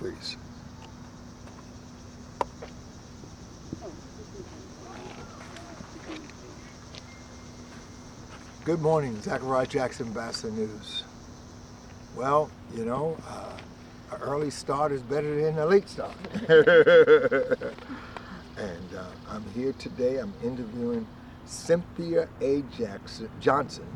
please. Good morning, Zachariah Jackson, BASA News. Well, you know, an early start is better than a late start. And I'm here today. I'm interviewing Cynthia A. Johnson.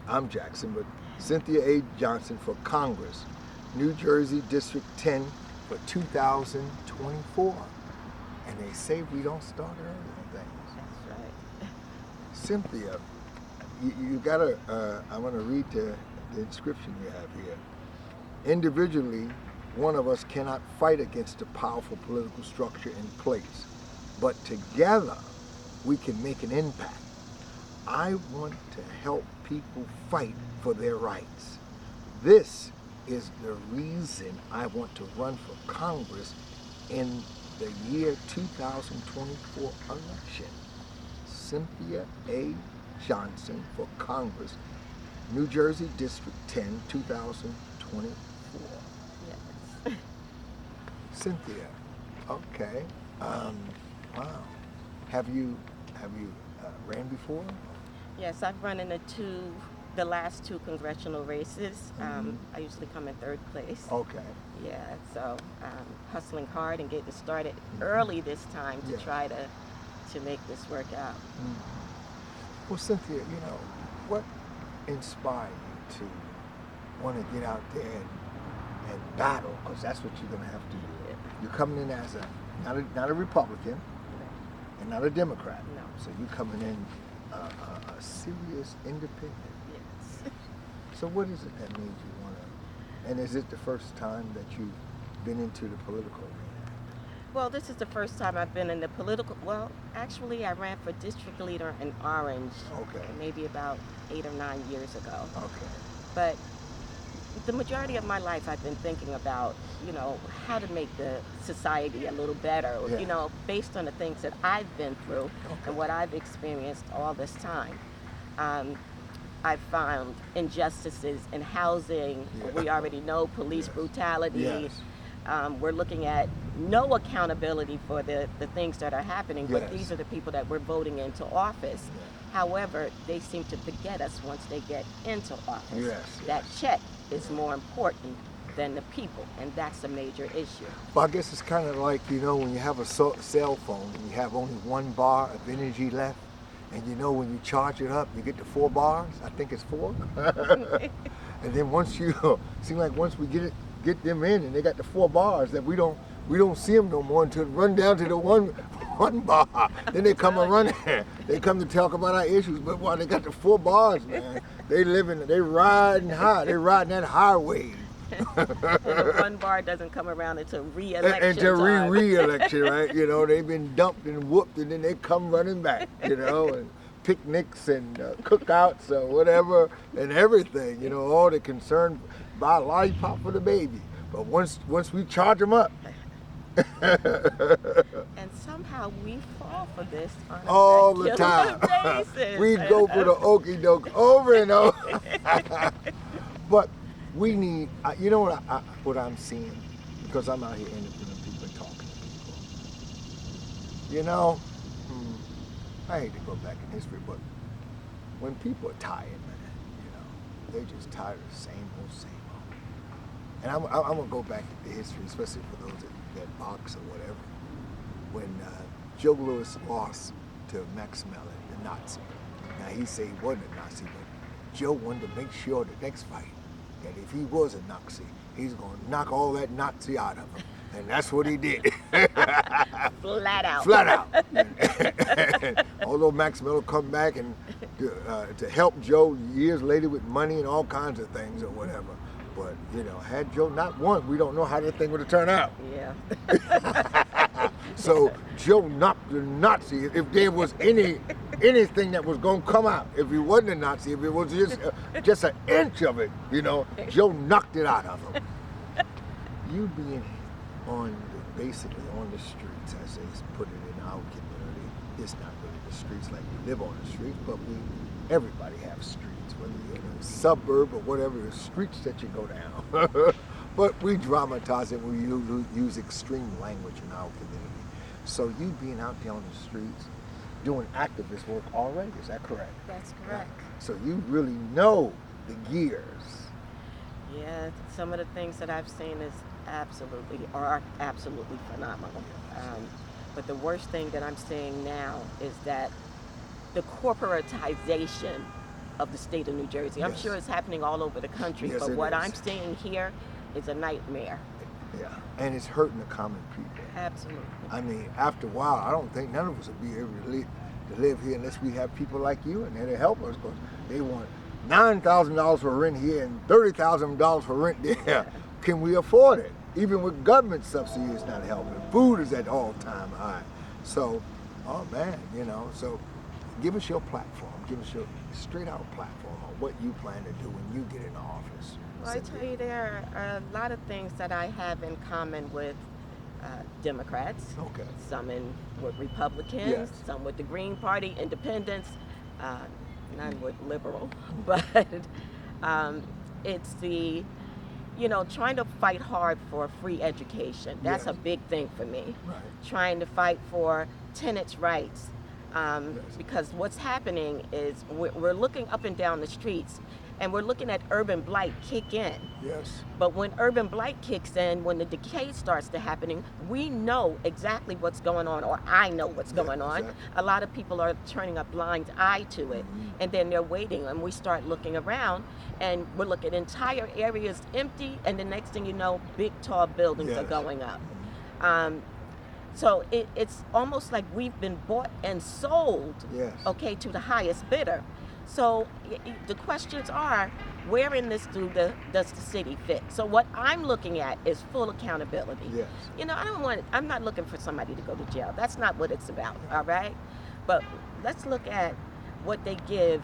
I'm Jackson, but Cynthia A. Johnson for Congress, New Jersey District 10 for 2024. And they say we don't start early on things. That's right. Cynthia, you gotta, I'm gonna read the inscription you have here. Individually, one of us cannot fight against the powerful political structure in place, but together we can make an impact. I want to help people fight for their rights. This is the reason I want to run for Congress in the year 2024 election. Cynthia A. Johnson for Congress, New Jersey District 10, 2024. Yes. Cynthia, okay. Wow. Have you ran before? Yes, I've run in the last two congressional races. I usually come in third place. Okay. Yeah, so hustling hard and getting started early this time to try to make this work out. Well, Cynthia, you know, what inspired you to want to get out there and battle? Because that's what you're going to have to do. Yeah. You're coming in as not a Republican and not a Democrat. No. So you're coming in a serious independent. Yes. So what is it that made you want to, and is it the first time that you've been into the political arena? Well, this is the first time I've been in the political, well, actually I ran for district leader in Orange maybe about 8 or 9 years ago. Okay. But the majority of my life I've been thinking about, you know, how to make the society a little better, you know, based on the things that I've been through and what I've experienced all this time. I've found injustices in housing. We already know police brutality. Yes. We're looking at no accountability for the things that are happening, but these are the people that we're voting into office. However, they seem to forget us once they get into office. That check is more important than the people, and that's a major issue. Well, I guess it's kind of like, you know, when you have a cell phone and you have only 1 bar of energy left, and you know when you charge it up, you get to 4 bars. I think it's 4. And then once you, seem like once we get them in and they got the 4 bars, that we don't see them no more until run down to the one bar. Then they come and run there. They come to talk about our issues, but while they got the 4 bars, man, they riding high. They riding that highway. And the 1 bar doesn't come around until re-election Until time. re-election, right? You know, they've been dumped and whooped, and then they come running back, you know, and picnics and cookouts or whatever and everything, you know, all the concern, buy a lollipop for the baby. But once we charge them up. And somehow we fall for this on a all the regular time. basis. We go for the okie doke over and over. But we need, you know what I'm seeing? Because I'm out here interviewing people and talking to people. You know, I hate to go back in history, but when people are tired, man, you know, they're just tired of the same old. And I'm going to go back to the history, especially for those that box or whatever. When Joe Louis lost to Maximilian, the Nazi. Now, he said he wasn't a Nazi, but Joe wanted to make sure the next fight that if he was a Nazi, he's going to knock all that Nazi out of him. And that's what he did. Flat out. Flat out. And although Maximilian come back and to help Joe years later with money and all kinds of things or whatever. But, you know, had Joe not won, we don't know how that thing would have turned out. Yeah. So Joe knocked the Nazi. If there was anything that was going to come out, if he wasn't a Nazi, if it was just an inch of it, you know, Joe knocked it out of him. You being basically on the streets, as they put it in our community, it's not really the streets like we live on the streets, but everybody has streets, whether you're in a suburb or whatever, the streets that you go down. But we dramatize it. We use extreme language in our community. So you being out there on the streets, doing activist work already, is that correct? That's correct. Yeah. So you really know the gears. Yeah, some of the things that I've seen are absolutely phenomenal. But the worst thing that I'm seeing now is that the corporatization of the state of New Jersey. I'm sure it's happening all over the country, but what I'm seeing here is a nightmare. Yeah, and it's hurting the common people. Absolutely. I mean, after a while, I don't think none of us would be able to live here unless we have people like you in there to help us, because they want $9,000 for rent here and $30,000 for rent there. Can we afford it? Even with government subsidy, it's not helping. Food is at all-time high. So, oh man, so give us your platform. Give us your straight-out platform on what you plan to do when you get in office. Well, I tell you, there are a lot of things that I have in common with Democrats. Okay. Some with Republicans, some with the Green Party, Independents, none with liberal. But it's the, trying to fight hard for free education. That's a big thing for me. Right. Trying to fight for tenants' rights. Because what's happening is we're looking up and down the streets, and we're looking at urban blight kick in. Yes. But when urban blight kicks in, when the decay starts to happening, we know exactly what's going on, or I know what's going on. Exactly. A lot of people are turning a blind eye to it, and then they're waiting, and we start looking around, and we're looking at entire areas empty, and the next thing you know, big tall buildings are going up. So it's almost like we've been bought and sold, to the highest bidder. So the questions are, where in this does the city fit? So what I'm looking at is full accountability. Yes. I'm not looking for somebody to go to jail. That's not what it's about, all right? But let's look at what they give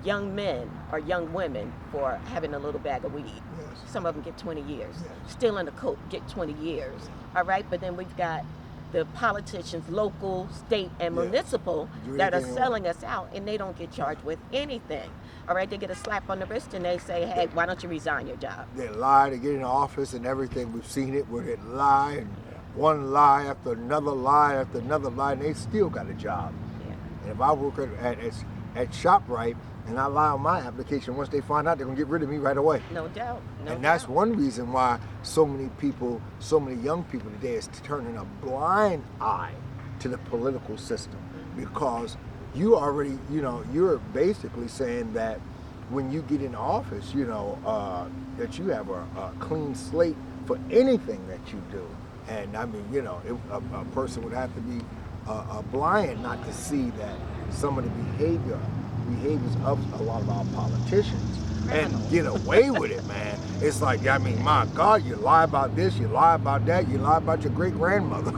young men or young women for having a little bag of weed. Yes. Some of them get 20 years. Yes. Stealing a coat, get 20 years, all right? But then we've got the politicians, local, state, and municipal, that are selling us out, and they don't get charged with anything. All right, they get a slap on the wrist and they say, hey, why don't you resign your job? They lie to get in office and everything. We've seen it where they lie, and one lie after another lie after another lie, and they still got a job. Yeah. And if I work at ShopRite and I lie on my application, once they find out, they're going to get rid of me right away. No doubt. And that's one reason why so many people, so many young people today is turning a blind eye to the political system, because you already, you're basically saying that when you get in office, that you have a clean slate for anything that you do. And I mean, a person would have to be blind not to see that some of the behaviors of a lot of our politicians and get away with it, man. It's like, I mean, my God, you lie about this, you lie about that, you lie about your great-grandmother.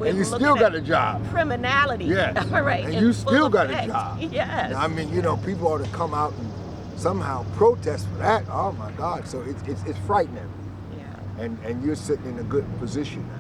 And you still got a job. Criminality. Yes. All right. And you still got a job. Yes. I mean, people ought to come out and somehow protest for that. Oh my God. So it's frightening. Yeah. And you're sitting in a good position now.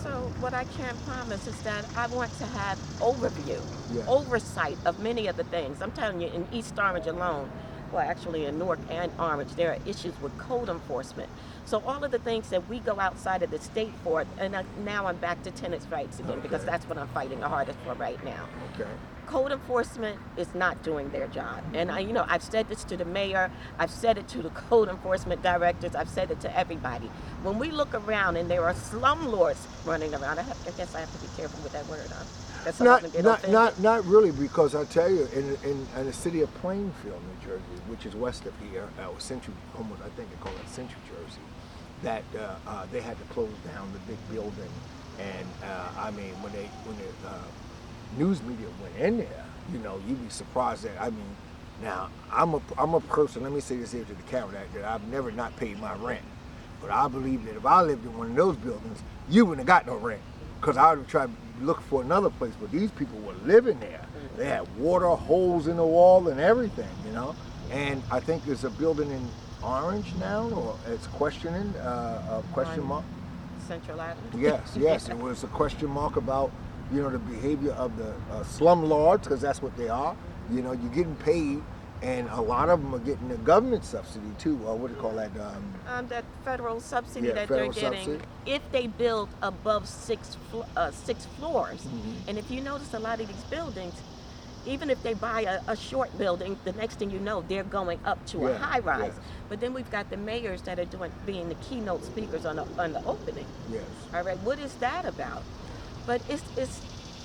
So what I can promise is that I want to have overview, Yes. oversight of many of the things. I'm telling you, in East Orange alone, well, actually in Newark and Orange, there are issues with code enforcement. So all of the things that we go outside of the state for, and now I'm back to tenants' rights again, because that's what I'm fighting the hardest for right now. Okay. Code enforcement is not doing their job. And I've said this to the mayor, I've said it to the code enforcement directors, I've said it to everybody. When we look around and there are slumlords running around, I guess I have to be careful with that word, huh? Not really, because I tell you, in the city of Plainfield, New Jersey, which is west of here, Central, almost, I think they call it Central Jersey, that they had to close down the big building, and I mean, when the news media went in there, you'd be surprised that, I mean, now I'm a person. Let me say this here to the camera, that I've never not paid my rent, but I believe that if I lived in one of those buildings, you wouldn't have got no rent, because I would have tried to look for another place. But these people were living there. They had water, holes in the wall, and everything, And I think there's a building in Orange now, or it's questioning, a question mark. Central Avenue? Yes. It was a question mark about, the behavior of the slumlords, because that's what they are. You're getting paid And a lot of them are getting the government subsidy too. What do you call that? That federal subsidy Yeah, that federal they're getting, subsidy. if they build above six floors. Mhm. And if you notice, a lot of these buildings, even if they buy a short building, the next thing you know, they're going up to a Yeah, high rise. yes. But then we've got the mayors that are being the keynote speakers on the opening. Yes. All right, what is that about? But it's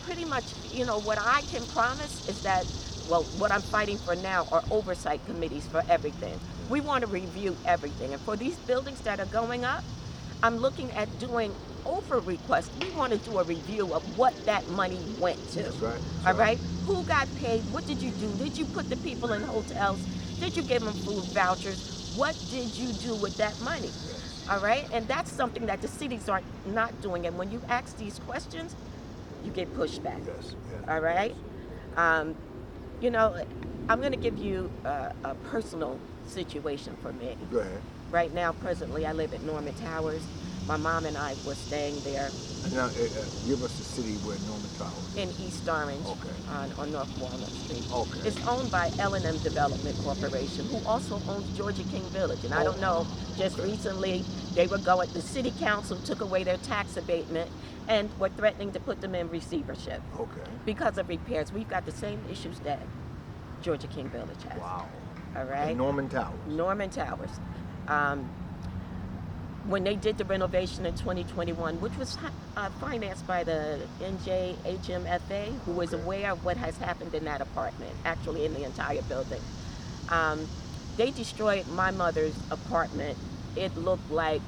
pretty much, what I can promise is that, well, what I'm fighting for now are oversight committees for everything. We want to review everything. And for these buildings that are going up, I'm looking at doing over requests. We want to do a review of what that money went to. That's right. That's All right. right? Who got paid? What did you do? Did you put the people in hotels? Did you give them food vouchers? What did you do with that money? Yes. All right? And that's something that the cities are not doing. And when you ask these questions, you get pushed back. Yes. Yes. All right? Um, you know, I'm going to give you a personal situation for me. Go ahead. Right now, presently, I live at Norman Towers. My mom and I were staying there Now, give us the city where Norman Towers is. in East Orange, Okay. on North Walnut Street. Okay. It's owned by L&M Development Corporation, who also owns Georgia King Village. And I don't know, just Okay. recently, the city council took away their tax abatement and were threatening to put them in receivership Okay. because of repairs. We've got the same issues that Georgia King Village has. Wow. All right? And Norman Towers. Norman Towers. When they did the renovation in 2021, which was financed by the NJHMFA, who was aware of what has happened in that apartment, actually in the entire building. They destroyed my mother's apartment. It looked like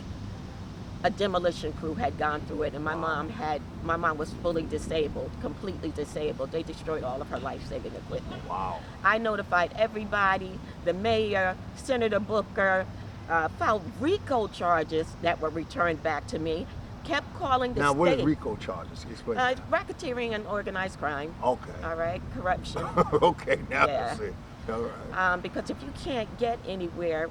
a demolition crew had gone through it, and my mom was fully disabled, completely disabled. They destroyed all of her life-saving equipment. Wow. I notified everybody, the mayor, Senator Booker, filed RICO charges that were returned back to me, kept calling the Now, state. what is RICO charges? Explain that. Racketeering and organized crime. Okay. All right, corruption. Okay, now Yeah. I see. All right. Because if you can't get anywhere,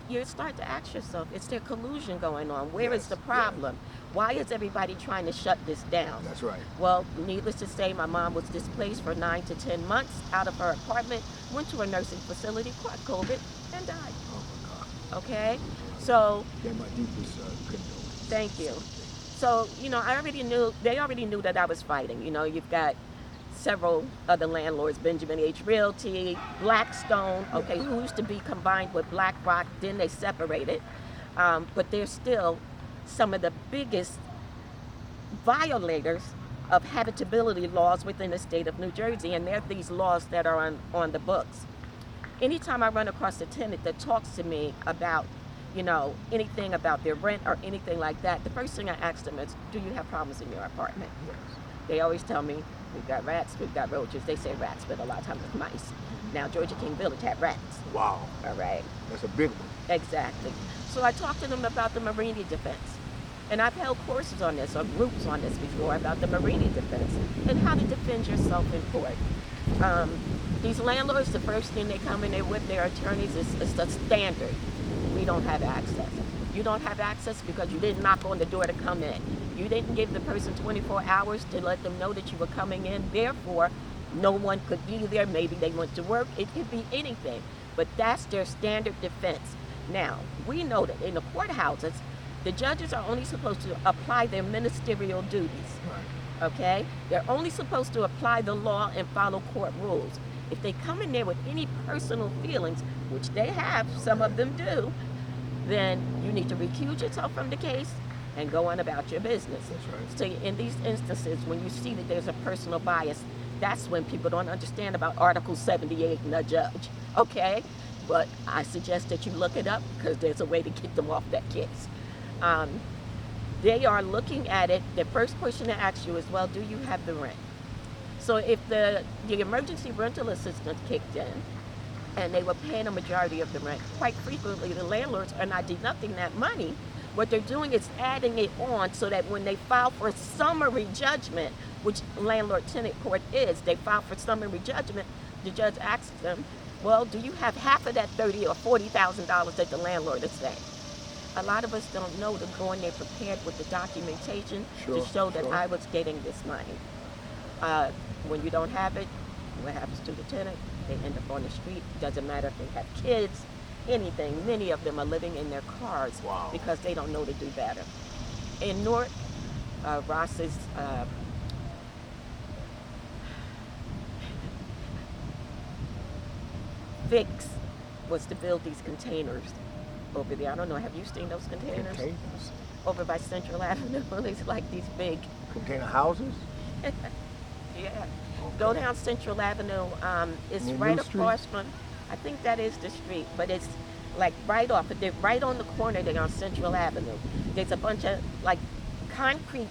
you start to ask yourself, is there collusion going on? Where is Yes, the problem? Why is everybody trying to shut this down? That's right. Well, needless to say, my mom was displaced for 9 to 10 months out of her apartment, went to a nursing facility, caught COVID, and died. Oh my God. Okay? So, Yeah, my deepest condolences. thank you. So, they already knew that I was fighting. You've got several other landlords, Benjamin H. Realty, Blackstone, okay, who used to be combined with BlackRock, then they separated. But they're still some of the biggest violators of habitability laws within the state of New Jersey, and they're these laws that are on the books. Anytime I run across a tenant that talks to me about, anything about their rent or anything like that, the first thing I ask them is, do you have problems in your apartment? Yes. They always tell me, we've got rats, we've got roaches. They say rats, but a lot of times it's mice. Now, Georgia King Village had rats. Wow. All right. That's a big one. Exactly. So I talked to them about the marine defense. And I've held courses on this, or groups on this before, about the marine defense and how to defend yourself in court. These landlords, the first thing they come in there with their attorneys is the standard. We don't have access. You don't have access because you didn't knock on the door to come in. You didn't give the person 24 hours to let them know that you were coming in. Therefore, no one could be there. Maybe they went to work. It could be anything. But that's their standard defense. Now, we know that in the courthouses, the judges are only supposed to apply their ministerial duties. Right. Okay? They're only supposed to apply the law and follow court rules. If they come in there with any personal feelings, which they have, some of them do, then you need to recuse yourself from the case and go on about your business. That's right. So in these instances, when you see that there's a personal bias, that's when people don't understand about Article 78 and a judge. Okay? But I suggest that you look it up because there's a way to get them off that case. They are looking at it. The first question to ask you is, well, do you have the rent? So if the emergency rental assistance kicked in and they were paying a majority of the rent, quite frequently the landlords are not deducting that money. What they're doing is adding it on so that when they file for summary judgment, which landlord-tenant court is, they file for summary judgment, the judge asks them, well, do you have half of that $30,000 or $40,000 that the landlord is saying? A lot of us don't know to go in there prepared with the documentation to show that I was getting this money. When you don't have it, what happens to the tenant? They end up on the street. Doesn't matter if they have kids, anything. Many of them are living in their cars Wow. because they don't know to do better. In North, Ross's fix was to build these containers over there. I don't know, have you seen those containers? Containers? Over by Central Avenue. It's like these big. Container houses? Yeah. Okay. Go down Central Avenue. It's Near right New Street? across from, I think that is the street, but it's like right off, they're right on the corner there on Central Avenue. There's a bunch of like concrete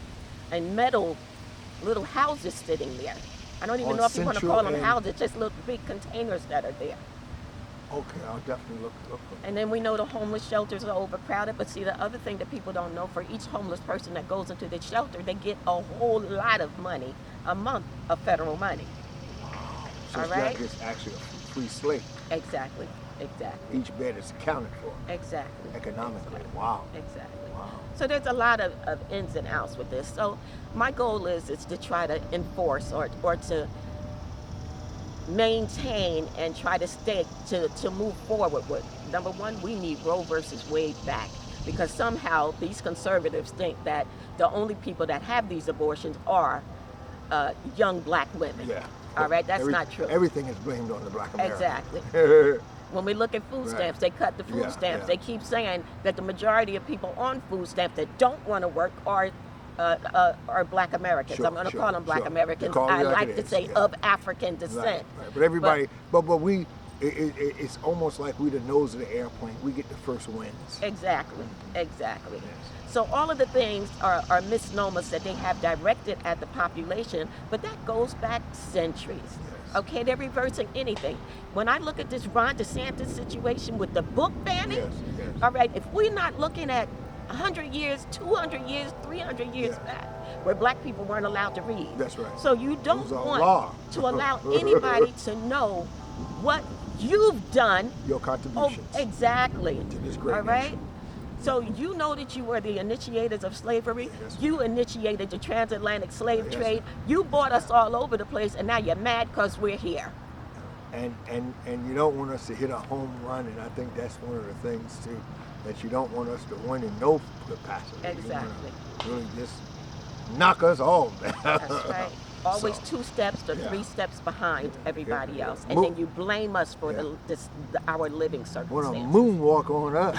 and metal little houses sitting there. I don't even On know if you want to Central call them and- houses, just little big containers that are there. Okay, I'll definitely look for And then we know the homeless shelters are overcrowded, but see, the other thing that people don't know, for each homeless person that goes into the shelter, they get a whole lot of money, a month of federal money. So All it's right? not just actually a free slate. Exactly, exactly, Each bed is accounted for exactly, economically. Wow. exactly. Wow. So there's a lot of ins and outs with this. So my goal is to try to enforce or to maintain and try to to move forward with. Number one, we need Roe versus Wade back, because somehow these conservatives think that the only people that have these abortions are young black women. Yeah. All right, that's not true. Everything is blamed on the black American. Exactly. When we look at food Right. stamps, they cut the food Yeah, stamps. yeah. They keep saying that the majority of people on food stamps that don't want to work are black Americans. Sure, I'm going to sure, call them black sure. Americans. Call it I like like it to is, say yeah. of African descent. Right, right. But everybody, but we, it's almost like we the nose of the airplane. We get the first wins. Exactly, exactly. Yes. So all of the things are misnomers that they have directed at the population, but that goes back centuries. Yes. Okay, they're reversing anything. When I look at this Ron DeSantis situation with the book banning, Yes, yes. all right, if we're not looking at 100 years, 200 years, 300 years Yeah. back, where black people weren't allowed to read. That's right. So you don't Those are want law. to allow anybody to know what you've done. Your Oh, contributions. exactly. To this great All right? nation. So you know that you were the initiators of slavery. Yes. You initiated the transatlantic slave Yes. trade. You brought us all over the place, and now you're mad because we're here. And you don't want us to hit a home run, and I think that's one of the things too, that you don't want us to win in no capacity. Exactly. You wanna really just knock us off. That's right. Always So, 2 steps to yeah. 3 steps behind everybody Yeah. else, and Mo- then you blame us for Yeah. our living Want to circumstances. moonwalk on us.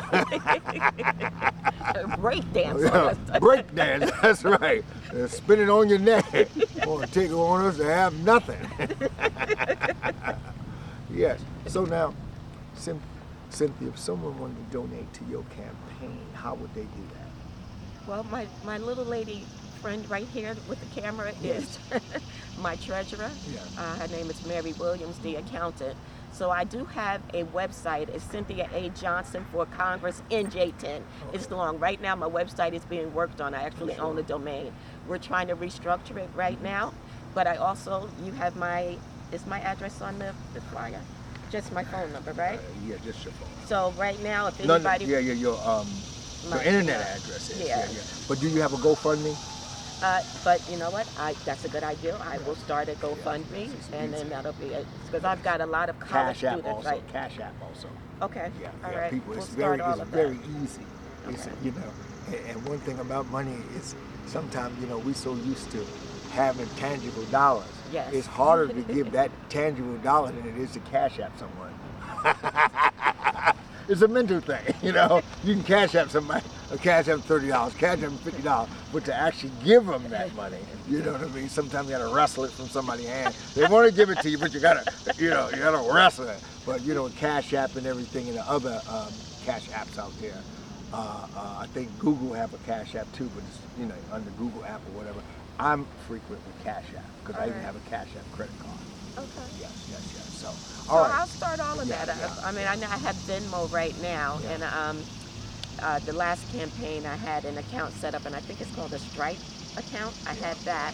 Break dance on us. Break dance, that's right. Spin it on your neck. Want to take it on us to have nothing. Yes. So now, Cynthia, if someone wanted to donate to your campaign, how would they do that? Well, my little lady friend right here with the camera is my treasurer. Yeah. Her name is Mary Williams, the accountant. So I do have a website. It's Cynthia A. Johnson for Congress NJ10. It's long. Right now, my website is being worked on. I actually own the domain. We're trying to restructure it right now. But I also, is my address on the flyer? Just my phone number, right? Yeah, just your phone. So right now, if No, anybody... your My- internet yeah. address is. Yeah. But do you have a GoFundMe? But you know what? That's a good idea. I will start a GoFundMe, and then that'll be it. Because I've got a lot of college Cash App students, also. right? Cash App also. Okay. Yeah, All yeah. right. People, We'll it's start very, all it's of very that. easy. It's, Okay. you know, and one thing about money is sometimes, you know, we so used to having tangible dollars. Yes. It's harder to give that tangible dollar than it is to Cash App someone. It's a mental thing, you know. You can Cash App somebody, or Cash App $30, Cash App $50, but to actually give them that money, you know what I mean? Sometimes you gotta wrestle it from somebody's hand. They want to give it to you, but you gotta wrestle it. But you know, Cash App and everything, and the other Cash Apps out there. I think Google have a Cash App too, but it's, you know, under Google app or whatever. I'm frequent with Cash App because I even have a Cash App credit card. Okay. Yes. So, So all right. I'll start all of Yeah, that. yeah. I mean, I know I have Venmo right now, Yeah. and the last campaign I had an account set up, and I think it's called a Stripe account. I had that,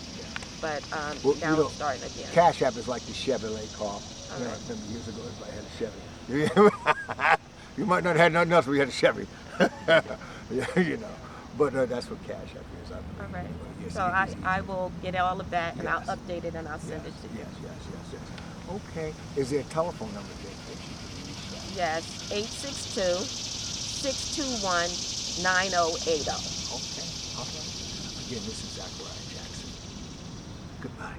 but Well, now you know, I'm starting again. Cash App is like the Chevrolet car. You know, I remember years ago everybody had a Chevy. You might not have nothing else, but you had a Chevy. You know, but that's what Cash App is. I believe. All right. Yes, So it is. I will get all of that, and Yes. I'll update it, and I'll send it to you. Yes. Okay. Is there a telephone number that you can reach that? Yes, 862-621-9080. Okay. All right. Again, this is Zachariah Jackson. Goodbye.